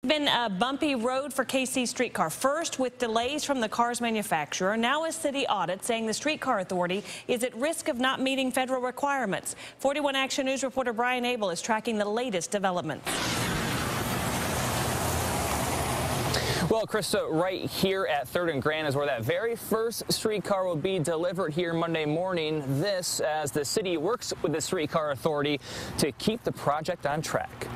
Been a bumpy road for KC Streetcar. First with delays from the car's manufacturer, now a city audit saying the Streetcar Authority is at risk of not meeting federal requirements. 41 Action News reporter Brian Abel is tracking the latest developments. Well, Krista, right here at 3rd and Grand is where that very first streetcar will be delivered here Monday morning. This as the city works with the Streetcar Authority to keep the project on track.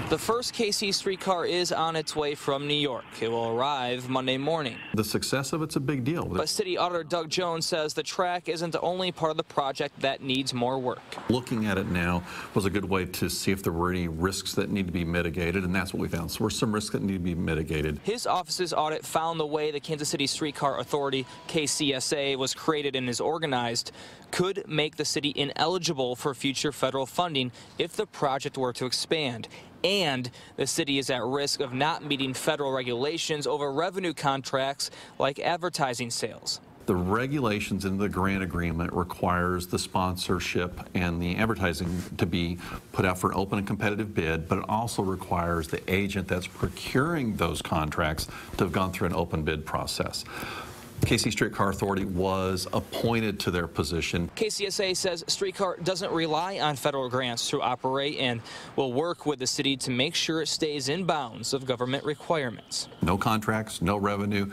The first KC streetcar is on its way from New York. It will arrive Monday morning. The success of it's a big deal. But City Auditor Doug Jones says the track isn't the only part of the project that needs more work. Looking at it now was a good way to see if there were any risks that need to be mitigated, and that's what we found. So there were some risks that need to be mitigated. His office's audit found the way the Kansas City Streetcar Authority, KCSA, was created and is organized could make the city ineligible for future federal funding if the project were to expand. And the city is at risk of not meeting federal regulations over revenue contracts like advertising sales. The regulations in the grant agreement requires the sponsorship and the advertising to be put out for an open and competitive bid, but it also requires the agent that's procuring those contracts to have gone through an open bid process. KC Streetcar Authority was appointed to their position. KCSA says Streetcar doesn't rely on federal grants to operate and will work with the city to make sure it stays in bounds of government requirements. No contracts, no revenue,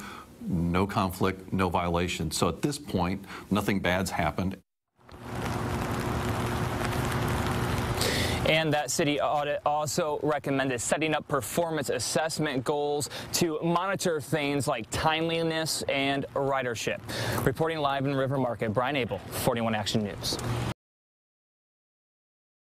no conflict, no violation. So at this point, nothing bad's happened. And that city audit also recommended setting up performance assessment goals to monitor things like timeliness and ridership. Reporting live in River Market, Brian Abel, 41 Action News.